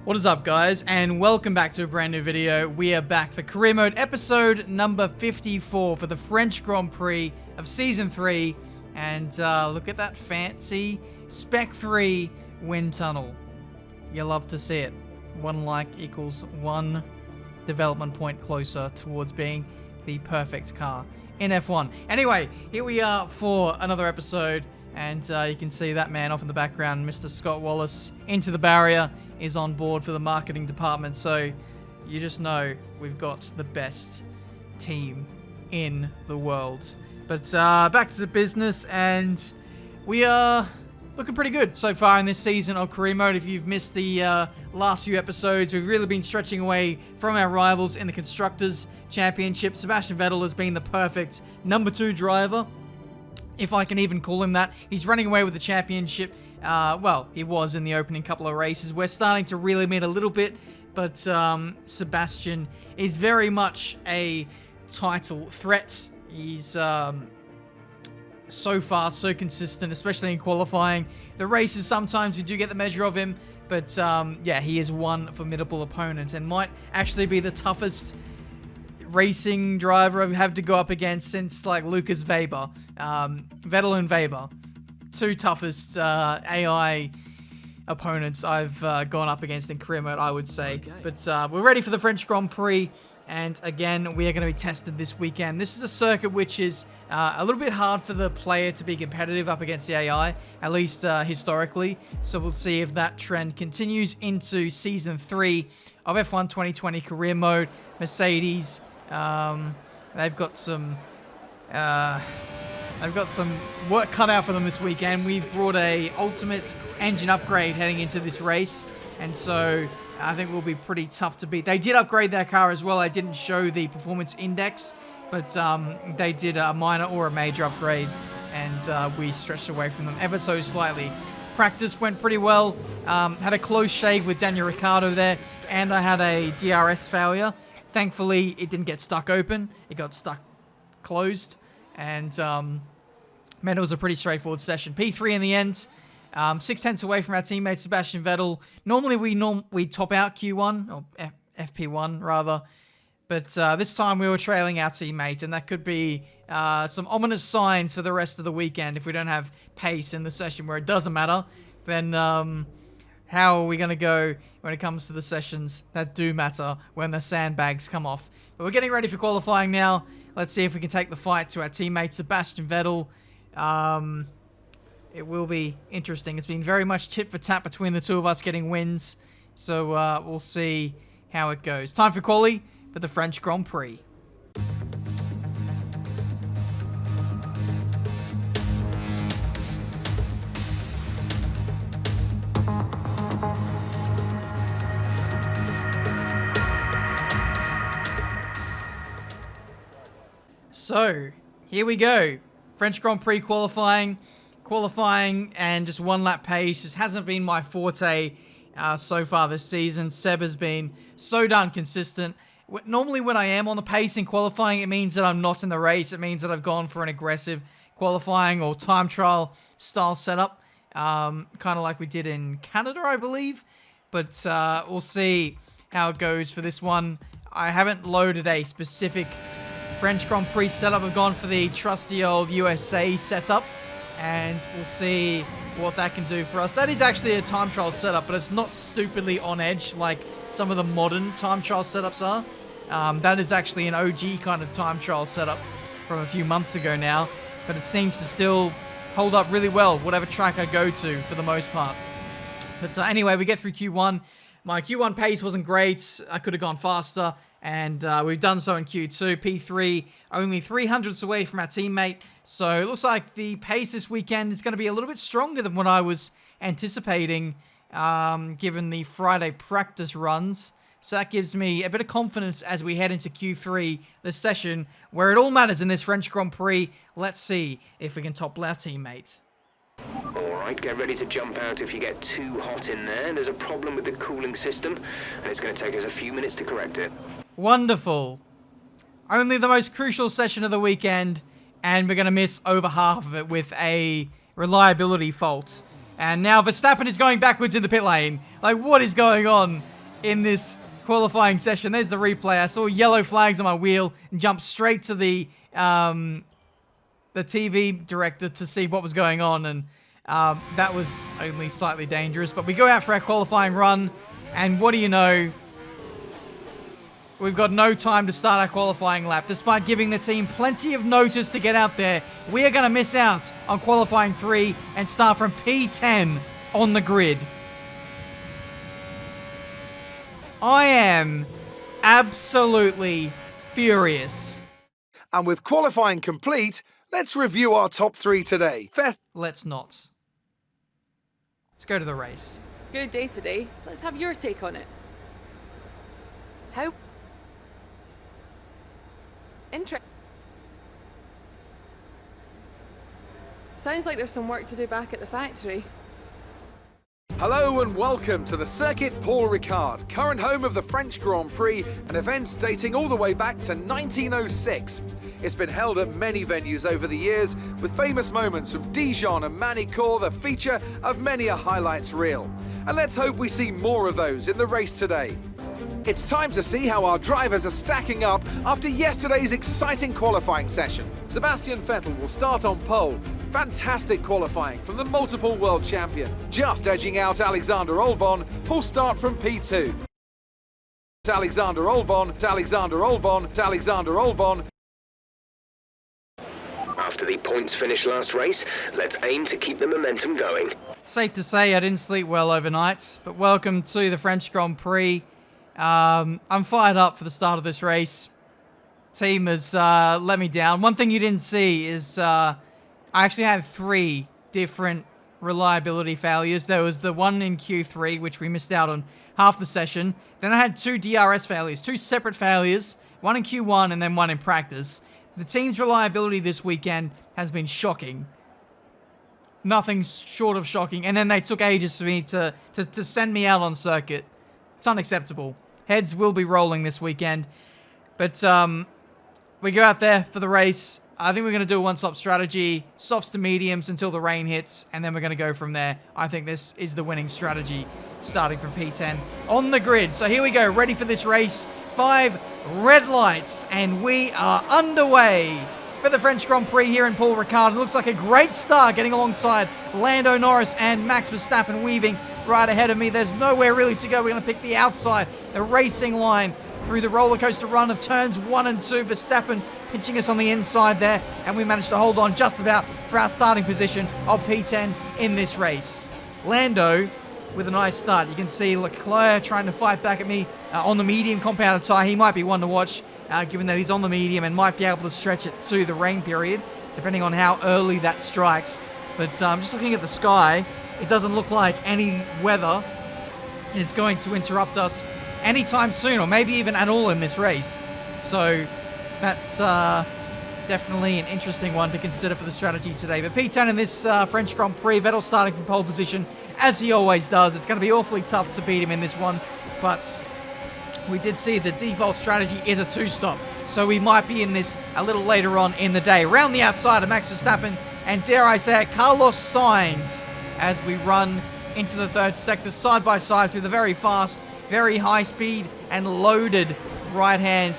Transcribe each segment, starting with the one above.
What is up, guys, and welcome back to a brand new video. We are back for career mode episode number 54 for the French Grand Prix of season 3. And look at that fancy Spec 3 wind tunnel. You love to see it. One like equals one development point closer towards being the perfect car in F1. Anyway, here we are for another episode. And you can see that man off in the background, Mr. Scott Wallace, into the barrier, is on board for the marketing department. So you just know we've got the best team in the world. But back to the business, and we are looking pretty good so far in this season of career mode. If you've missed the last few episodes, we've really been stretching away from our rivals in the Constructors' Championship. Sebastian Vettel has been the perfect number 2 driver, if I can even call him that. He's running away with the championship. Well, he was in the opening couple of races. We're starting to reel him in a little bit, but Sebastian is very much a title threat. He's so far so consistent, especially in qualifying. The races, sometimes we do get the measure of him, but yeah, he is one formidable opponent and might actually be the toughest racing driver I've had to go up against since like Lucas Weber. Vettel and Weber, 2 toughest AI opponents I've gone up against in career mode, I would say. Okay. But we're ready for the French Grand Prix, and again, we are going to be tested this weekend. This is a circuit which is a little bit hard for the player to be competitive up against the AI, at least historically. So we'll see if that trend continues into Season 3 of F1 2020 career mode. Mercedes, they've got some work cut out for them this weekend. We've brought a ultimate engine upgrade heading into this race, and so I think we'll be pretty tough to beat. They did upgrade their car as well. I didn't show the performance index, but they did a minor or a major upgrade, and we stretched away from them ever so slightly. Practice went pretty well. Had a close shave with Daniel Ricciardo there, and I had a DRS failure. Thankfully, it didn't get stuck open. It got stuck closed, and man, it was a pretty straightforward session. P3 in the end, 6 tenths away from our teammate Sebastian Vettel. Normally we top out Q1, or FP1 rather, but this time we were trailing our teammate, and that could be some ominous signs for the rest of the weekend. If we don't have pace in the session where it doesn't matter, then how are we going to go when it comes to the sessions that do matter when the sandbags come off? But we're getting ready for qualifying now. Let's see if we can take the fight to our teammate Sebastian Vettel. It will be interesting. It's been very much tit for tat between the two of us getting wins. So we'll see how it goes. Time for quali for the French Grand Prix. So, here we go. French Grand Prix qualifying, and just one lap pace. Just hasn't been my forte so far this season. Seb has been so darn consistent. Normally when I am on the pace in qualifying, it means that I'm not in the race. It means that I've gone for an aggressive qualifying or time trial style setup, kind of like we did in Canada, I believe. But we'll see how it goes for this one. I haven't loaded a specific French Grand Prix setup. I've gone for the trusty old USA setup, and we'll see what that can do for us. That is actually a time trial setup, but it's not stupidly on edge like some of the modern time trial setups are. That is actually an OG kind of time trial setup from a few months ago now, but it seems to still hold up really well, whatever track I go to for the most part. But anyway, we get through Q1. My Q1 pace wasn't great. I could have gone faster, and we've done so in Q2. P3, only 300ths away from our teammate. So it looks like the pace this weekend is going to be a little bit stronger than what I was anticipating, given the Friday practice runs. So that gives me a bit of confidence as we head into Q3, the session where it all matters in this French Grand Prix. Let's see if we can topple our teammate. Alright, get ready to jump out if you get too hot in there. There's a problem with the cooling system, and it's going to take us a few minutes to correct it. Wonderful. Only the most crucial session of the weekend, and we're going to miss over half of it with a reliability fault. And now Verstappen is going backwards in the pit lane. Like, what is going on? in this qualifying session. There's the replay. I saw yellow flags on my wheel and jumped straight to the TV director to see what was going on, and that was only slightly dangerous. But we go out for our qualifying run, and what do you know? We've got no time to start our qualifying lap. Despite giving the team plenty of notice to get out there, we are going to miss out on qualifying 3 and start from P10 on the grid. I am absolutely furious. And with qualifying complete, let's review our top 3 today. Let's not. Let's go to the race. Good day today. Let's have your take on it. How? Sounds like there's some work to do back at the factory. Hello and welcome to the Circuit Paul Ricard, current home of the French Grand Prix, an event dating all the way back to 1906. It's been held at many venues over the years, with famous moments from Dijon and Manicourt the feature of many a highlights reel. And let's hope we see more of those in the race today. It's time to see how our drivers are stacking up after yesterday's exciting qualifying session. Sebastian Vettel will start on pole. Fantastic qualifying from the multiple world champion. Just edging out Alexander Albon, who'll start from P2. Alexander Albon. After the points finish last race, let's aim to keep the momentum going. Safe to say I didn't sleep well overnight, but welcome to the French Grand Prix. I'm fired up for the start of this race. Team has let me down. One thing you didn't see is I actually had 3 different reliability failures. There was the one in Q3, which we missed out on half the session. Then I had 2 DRS failures, 2 separate failures, one in Q1 and then one in practice. The team's reliability this weekend has been shocking. Nothing short of shocking. And then they took ages for me to send me out on circuit. It's unacceptable. Heads will be rolling this weekend. But we go out there for the race. I think we're going to do a one-stop strategy. Softs to mediums until the rain hits. And then we're going to go from there. I think this is the winning strategy, starting from P10 on the grid. So here we go. Ready for this race. 5 red lights. And we are underway for the French Grand Prix here in Paul Ricard. It looks like a great start getting alongside Lando Norris and Max Verstappen weaving right ahead of me. There's nowhere really to go. We're going to pick the outside, the racing line through the roller coaster run of turns 1 and 2. Verstappen pinching us on the inside there, and we managed to hold on just about for our starting position of P10 in this race. Lando with a nice start. You can see Leclerc trying to fight back at me on the medium compounded tyre. He might be one to watch, given that he's on the medium and might be able to stretch it to the rain period, depending on how early that strikes. But just looking at the sky, it doesn't look like any weather is going to interrupt us anytime soon, or maybe even at all in this race. So that's definitely an interesting one to consider for the strategy today. But P10 in this French Grand Prix, Vettel starting from pole position, as he always does. It's going to be awfully tough to beat him in this one, but we did see the default strategy is a 2-stop. So we might be in this a little later on in the day. Around the outside of Max Verstappen, and dare I say it, Carlos Sainz, as we run into the 3rd sector side by side through the very fast, very high speed and loaded right-hand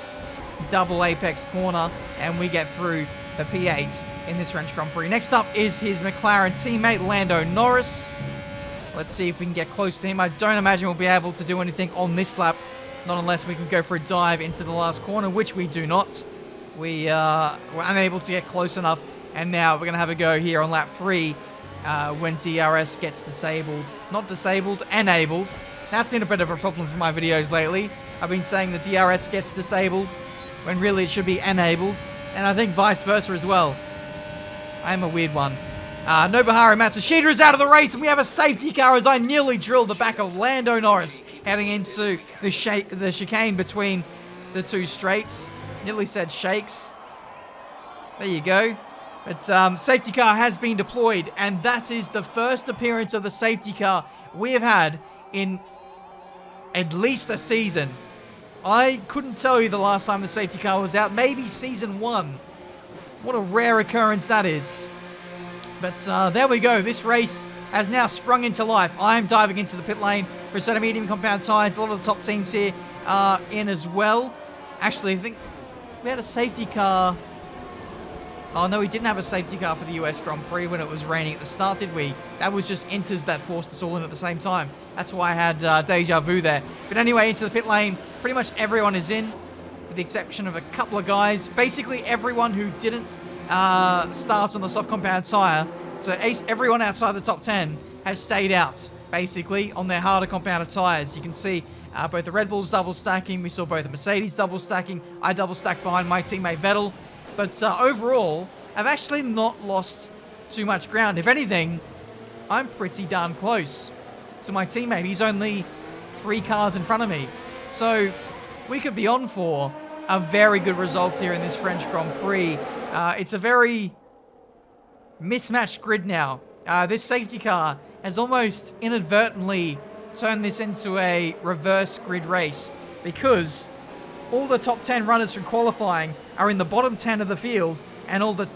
double apex corner, and we get through the P8 in this French Grand Prix. Next up is his McLaren teammate Lando Norris. Let's see if we can get close to him. I don't imagine we'll be able to do anything on this lap, not unless we can go for a dive into the last corner, which we do not. We were unable to get close enough, and now we're going to have a go here on lap 3 when DRS gets disabled. Not disabled, enabled. That's been a bit of a problem for my videos lately. I've been saying the DRS gets disabled when really it should be enabled, and I think vice versa as well. I am a weird one. Nobuharu Matsushita is out of the race, and we have a safety car as I nearly drilled the back of Lando Norris heading into the chicane between the 2 straights. Nearly said shakes. There you go. But safety car has been deployed, and that is the first appearance of the safety car we have had in at least a season. I couldn't tell you the last time the safety car was out. Maybe season 1. What a rare occurrence that is. But there we go. This race has now sprung into life. I am diving into the pit lane. for a set of medium compound tyres. A lot of the top teams here are in as well. Actually, I think we had a safety car. Oh, no, we didn't have a safety car for the US Grand Prix when it was raining at the start, did we? That was just Inters that forced us all in at the same time. That's why I had deja vu there. But anyway, into the pit lane, pretty much everyone is in, with the exception of a couple of guys. Basically, everyone who didn't start on the soft compound tyre, so everyone outside the top 10 has stayed out, basically, on their harder compounded tyres. You can see both the Red Bulls double stacking. We saw both the Mercedes double stacking. I double stacked behind my teammate Vettel. But overall, I've actually not lost too much ground. If anything, I'm pretty darn close to my teammate. He's only 3 cars in front of me. So we could be on for a very good result here in this French Grand Prix. It's a very mismatched grid now. This safety car has almost inadvertently turned this into a reverse grid race, because all the top 10 runners from qualifying are in the bottom 10 of the field, and all the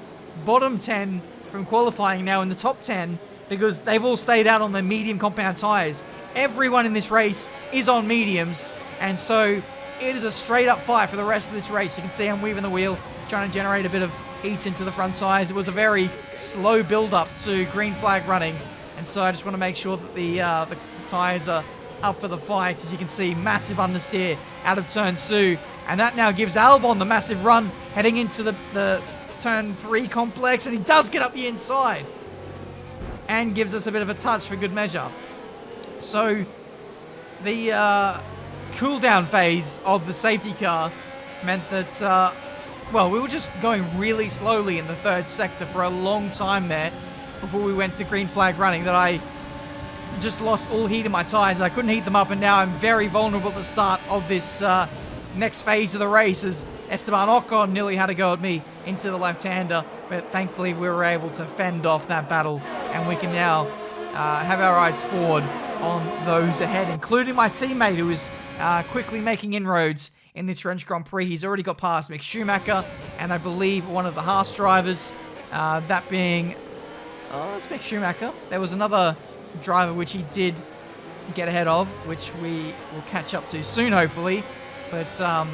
bottom 10 from qualifying now in the top 10, because they've all stayed out on the medium compound tyres. Everyone in this race is on mediums, and so it is a straight up fight for the rest of this race. You can see I'm weaving the wheel, trying to generate a bit of heat into the front tyres. It was a very slow build up to green flag running, and so I just want to make sure that the tyres are up for the fight. As you can see, massive understeer out of turn 2, and that now gives Albon the massive run heading into the turn 3 complex, and he does get up the inside and gives us a bit of a touch for good measure. So the cooldown phase of the safety car meant that well, we were just going really slowly in the 3rd sector for a long time there before we went to green flag running, that I just lost all heat in my tyres. I couldn't heat them up, and now I'm very vulnerable at the start of this next phase of the race, as Esteban Ocon nearly had to go at me into the left-hander, but thankfully we were able to fend off that battle, and we can now have our eyes forward on those ahead, including my teammate, who is quickly making inroads in this French Grand Prix. He's already got past Mick Schumacher, and I believe one of the Haas drivers, that being, it's Mick Schumacher. There was another driver which he did get ahead of, which we will catch up to soon, hopefully. But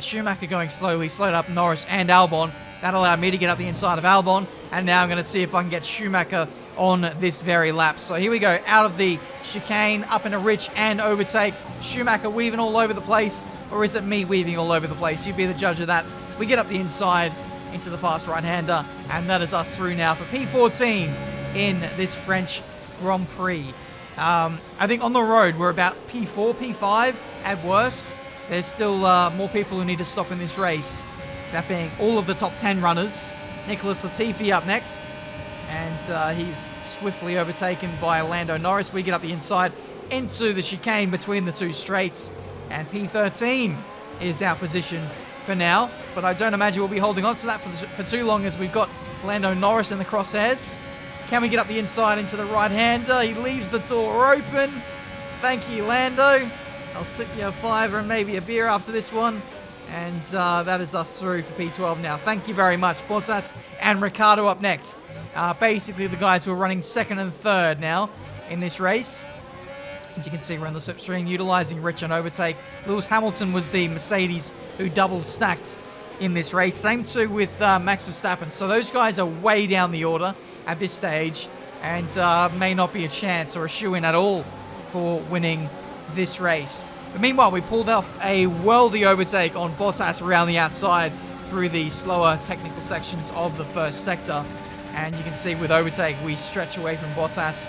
Schumacher going slowly, slowed up Norris and Albon. That allowed me to get up the inside of Albon, and now I'm going to see if I can get Schumacher on this very lap. So here we go, out of the chicane, up in a rich and overtake. Schumacher weaving all over the place, or is it me weaving all over the place? You be the judge of that. We get up the inside into the fast right-hander, and that is us through now for P14 in this French Grand Prix. I think on the road we're about P4, P5 at worst. There's still more people who need to stop in this race. That being all of the top 10 runners. Nicholas Latifi up next, and he's swiftly overtaken by Lando Norris. We get up the inside into the chicane between the 2 straights, and P13 is our position for now, but I don't imagine we'll be holding on to that for too long, as we've got Lando Norris in the crosshairs. Can we get up the inside into the right-hander? He leaves the door open. Thank you, Lando. I'll slip you a $5 and maybe a beer after this one. And that is us through for P12 now. Thank you very much. Bottas and Ricciardo up next. Basically the guys who are running 2nd and 3rd now in this race. As you can see, we're on the slipstream, utilising rich and overtake. Lewis Hamilton was the Mercedes who double stacked in this race. Same too with Max Verstappen. So those guys are way down the order at this stage, and may not be a chance or a shoe-in at all for winning this race. But meanwhile, we pulled off a worldy overtake on Bottas around the outside through the slower technical sections of the 1st sector. And you can see with overtake, we stretch away from Bottas,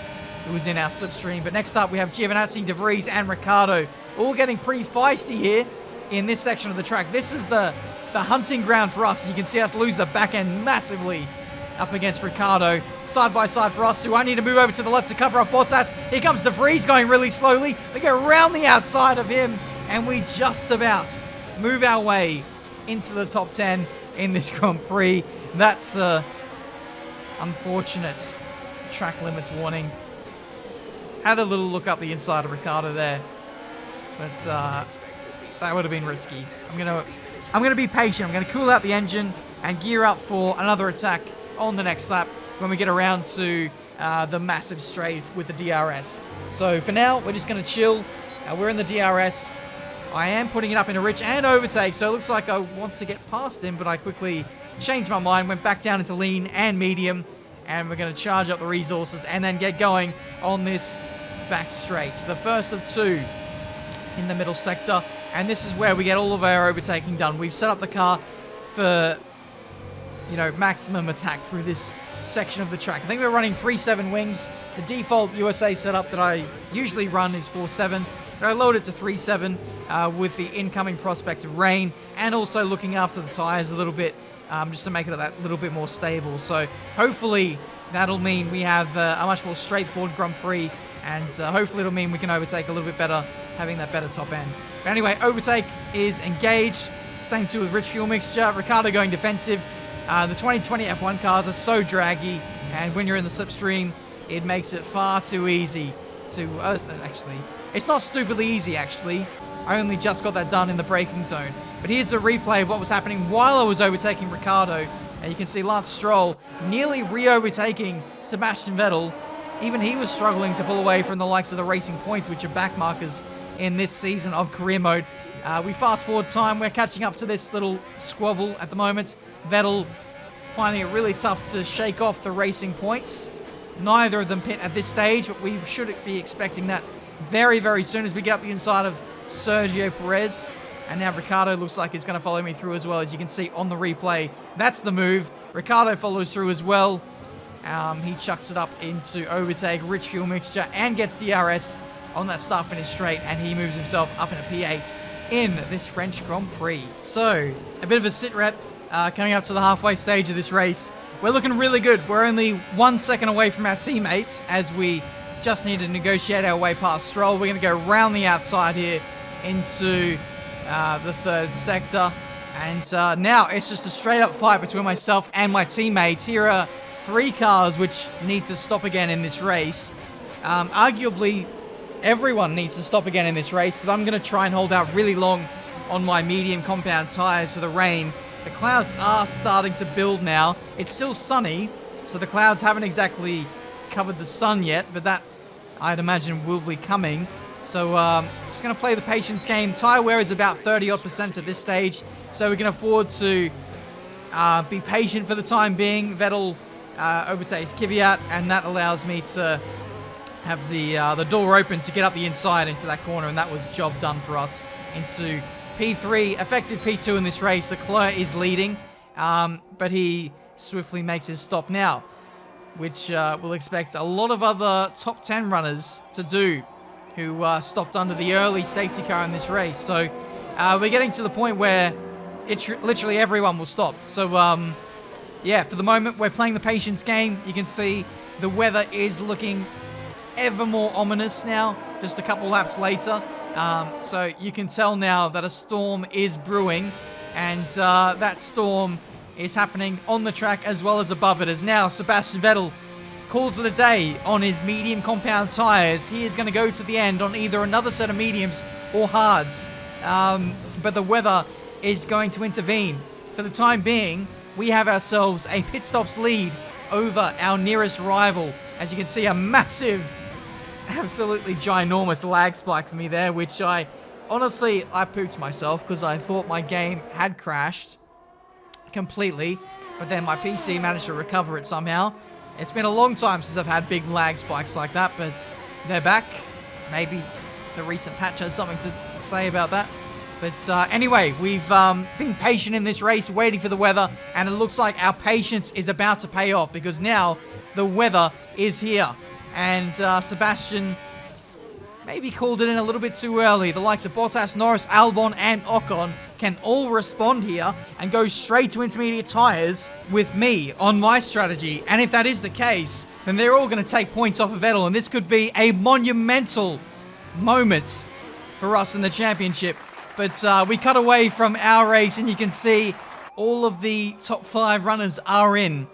who was in our slipstream. But next up, we have Giovinazzi, De Vries, and Ricciardo, all getting pretty feisty here in this section of the track. This is the hunting ground for us. As you can see us lose the back end massively up against Ricciardo. Side by side for us, so I need to move over to the left to cover up Bottas. Here comes De Vries going really slowly. They go around the outside of him, and we just about move our way into the top 10 in this Grand Prix. That's unfortunate track limits warning. Had a little look up the inside of Ricciardo there, but that would have been risky. I'm gonna be patient. I'm gonna cool out the engine and gear up for another attack on the next lap when we get around to the massive straights with the DRS. So for now, we're just going to chill. We're in the DRS. I am putting it up in a rich and overtake, so it looks like I want to get past him, but I quickly changed my mind, went back down into lean and medium, and we're going to charge up the resources and then get going on this back straight. The first of two in the middle sector, and this is where we get all of our overtaking done. We've set up the car for, you know, maximum attack through this section of the track. I think we're running 3.7 wings. The default USA setup that I usually run is 4.7, but I lowered it to 3.7 with the incoming prospect of rain, and also looking after the tires a little bit, just to make it that little bit more stable. So hopefully that'll mean we have a much more straightforward Grand Prix, and hopefully it'll mean we can overtake a little bit better, having that better top end. But anyway, overtake is engaged. Same too with rich fuel mixture. Ricciardo going defensive. The 2020 F1 cars are so draggy, and when you're in the slipstream, it makes it far too easy to... actually, it's not stupidly easy, actually. I only just got that done in the braking zone. But here's a replay of what was happening while I was overtaking Ricciardo. And you can see Lance Stroll nearly re-overtaking Sebastian Vettel. Even he was struggling to pull away from the likes of the Racing Points, which are backmarkers in this season of career mode. We fast forward time, we're catching up to this little squabble at the moment. Vettel finding it really tough to shake off the Racing Points. Neither of them pit at this stage, but we should be expecting that very, very soon as we get up the inside of Sergio Perez. And now Ricciardo looks like he's going to follow me through as well, as you can see on the replay. That's the move. Ricciardo follows through as well. He chucks it up into overtake, rich fuel mixture, and gets DRS on that start finish straight, and he moves himself up in a P8 in this French Grand Prix. So, a bit of a sit rep coming up to the halfway stage of this race. We're looking really good. We're only 1 second away from our teammate, as we just need to negotiate our way past Stroll. We're going to go round the outside here into the third sector. And now it's just a straight up fight between myself and my teammates. Here are 3 cars which need to stop again in this race. Arguably, everyone needs to stop again in this race, but I'm going to try and hold out really long on my medium compound tires for the rain. The clouds are starting to build now. It's still sunny, so the clouds haven't exactly covered the sun yet, but that, I'd imagine, will be coming. So just going to play the patience game. Tire wear is about 30-odd% at this stage, so we can afford to be patient for the time being. Vettel overtakes Kvyat, and that allows me to have the door open to get up the inside into that corner, and that was job done for us into P3, effective P2 in this race. Leclerc is leading, but he swiftly makes his stop now, which we'll expect a lot of other top 10 runners to do, who stopped under the early safety car in this race. So we're getting to the point where literally everyone will stop. So yeah, for the moment, we're playing the patience game. You can see the weather is looking ever more ominous now, just a couple laps later. So you can tell now that a storm is brewing, and that storm is happening on the track as well as above it, as now Sebastian Vettel calls it a day on his medium compound tires. He is going to go to the end on either another set of mediums or hards, but the weather is going to intervene. For the time being, we have ourselves a pit stops lead over our nearest rival. As you can see, a massive, absolutely ginormous lag spike for me there, which I pooped myself because I thought my game had crashed completely, but then my PC managed to recover it somehow. It's been a long time since I've had big lag spikes like that, but they're back. Maybe the recent patch has something to say about that. But anyway, we've been patient in this race, waiting for the weather, and it looks like our patience is about to pay off, because now the weather is here. And Sebastian maybe called it in a little bit too early. The likes of Bottas, Norris, Albon, and Ocon can all respond here and go straight to intermediate tyres with me on my strategy. And if that is the case, then they're all going to take points off of Vettel, and this could be a monumental moment for us in the championship. But we cut away from our race, and you can see all of the top 5 runners are in.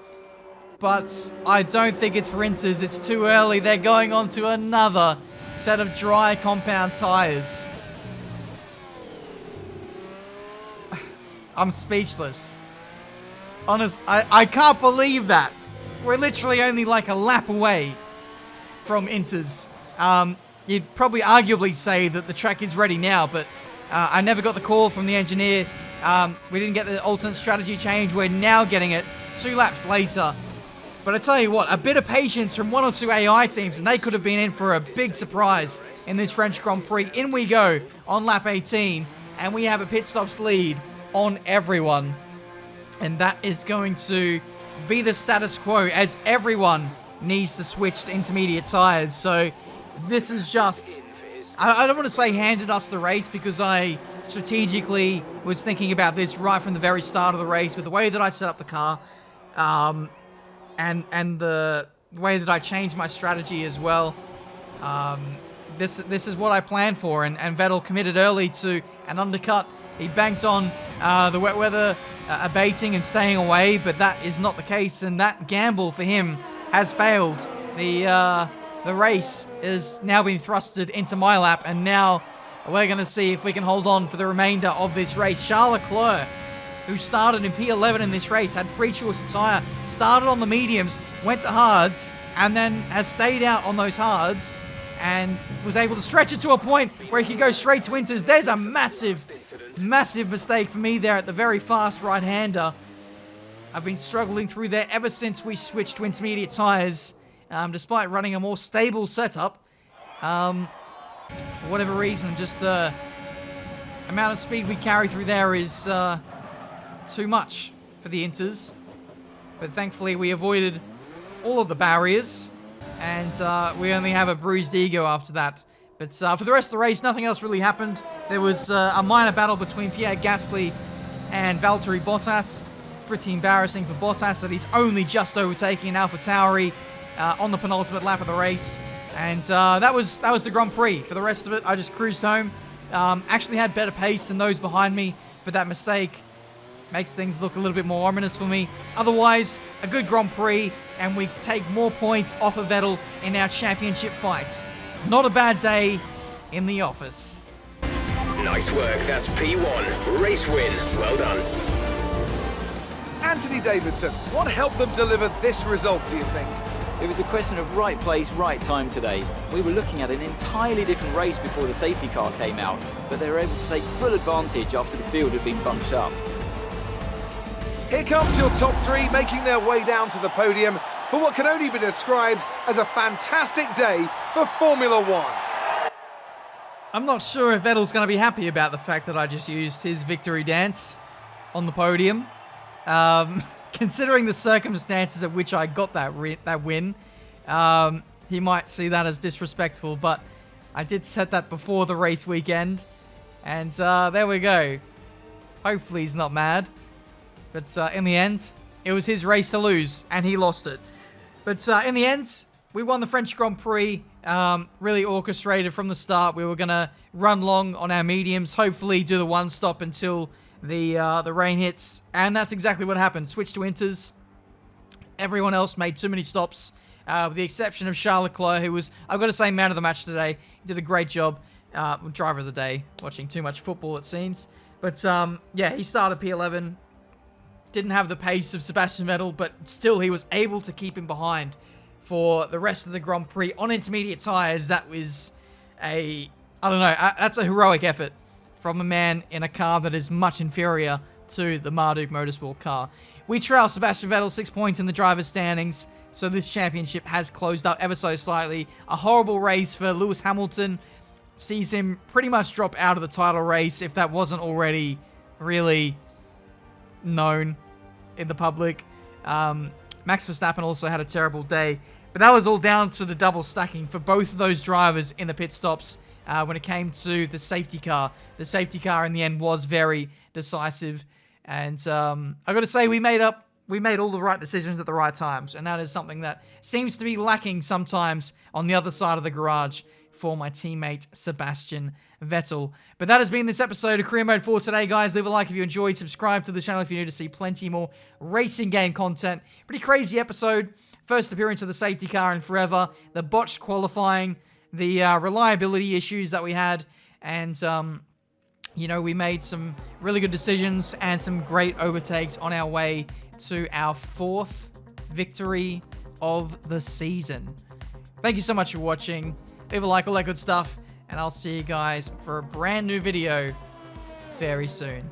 But I don't think it's for Inters. It's too early. They're going on to another set of dry compound tires. I'm speechless. Honest, I can't believe that. we're literally only like a lap away from Inters. You'd probably arguably say that the track is ready now, but I never got the call from the engineer. We didn't get the alternate strategy change. We're now getting it 2 laps later. But I tell you what, a bit of patience from 1 or 2 AI teams, and they could have been in for a big surprise in this French Grand Prix. In we go on lap 18, and we have a pit stops lead on everyone. And that is going to be the status quo, as everyone needs to switch to intermediate tires. So this is just, I don't want to say handed us the race, because I strategically was thinking about this right from the very start of the race with the way that I set up the car, and the way that I changed my strategy as well. This is what I planned for, and Vettel committed early to an undercut. He banked on the wet weather abating and staying away, but that is not the case, and that gamble for him has failed. The race is now being thrusted into my lap, and now we're going to see if we can hold on for the remainder of this race. Charles Leclerc, who started in P11 in this race, had free choice of tyre, started on the mediums, went to hards, and then has stayed out on those hards, and was able to stretch it to a point where he could go straight to Inters. There's a massive, massive mistake for me there at the very fast right-hander. I've been struggling through there ever since we switched to intermediate tyres, despite running a more stable setup. For whatever reason, just the amount of speed we carry through there is too much for the Inters. But thankfully we avoided all of the barriers, and we only have a bruised ego after that. But for the rest of the race, nothing else really happened. There was a minor battle between Pierre Gasly and Valtteri Bottas. Pretty embarrassing for Bottas that he's only just overtaking AlphaTauri on the penultimate lap of the race. And that was the Grand Prix. For the rest of it, I just cruised home. Actually had better pace than those behind me, but that mistake makes things look a little bit more ominous for me. Otherwise, a good Grand Prix, and we take more points off of Vettel in our championship fight. Not a bad day in the office. Nice work, that's P1. Race win, well done. Anthony Davidson, what helped them deliver this result, do you think? It was a question of right place, right time today. We were looking at an entirely different race before the safety car came out, but they were able to take full advantage after the field had been bunched up. Here comes your top 3 making their way down to the podium for what can only be described as a fantastic day for Formula One. I'm not sure if Vettel's going to be happy about the fact that I just used his victory dance on the podium. Considering the circumstances at which I got that win, he might see that as disrespectful, but I did set that before the race weekend, and there we go. Hopefully he's not mad, but in the end, it was his race to lose, and he lost it. But in the end, we won the French Grand Prix, really orchestrated from the start. We were going to run long on our mediums, hopefully do the one stop until the rain hits, and that's exactly what happened. Switch to Inters. Everyone else made too many stops, with the exception of Charles Leclerc, who was, I've got to say, man of the match today. He did a great job. Driver of the day. Watching too much football, it seems. But yeah, he started P11. Didn't have the pace of Sebastian Vettel, but still he was able to keep him behind for the rest of the Grand Prix on intermediate tyres. That was that's a heroic effort from a man in a car that is much inferior to the Marduk Motorsport car. We trail Sebastian Vettel 6 points in the driver's standings, so this championship has closed up ever so slightly. A horrible race for Lewis Hamilton. Sees him pretty much drop out of the title race, if that wasn't already really known in the public. Max Verstappen also had a terrible day, but that was all down to the double stacking for both of those drivers in the pit stops. When it came to the safety car. The safety car in the end was very decisive. And I've got to say, we made all the right decisions at the right times. And that is something that seems to be lacking sometimes on the other side of the garage for my teammate Sebastian Vettel. But that has been this episode of Career Mode for today, guys. Leave a like if you enjoyed. Subscribe to the channel if you're new to see plenty more racing game content. Pretty crazy episode. First appearance of the safety car in forever. The botched qualifying. The reliability issues that we had, and we made some really good decisions and some great overtakes on our way to our fourth victory of the season. Thank you so much for watching. Leave a like, all that good stuff, and I'll see you guys for a brand new video very soon.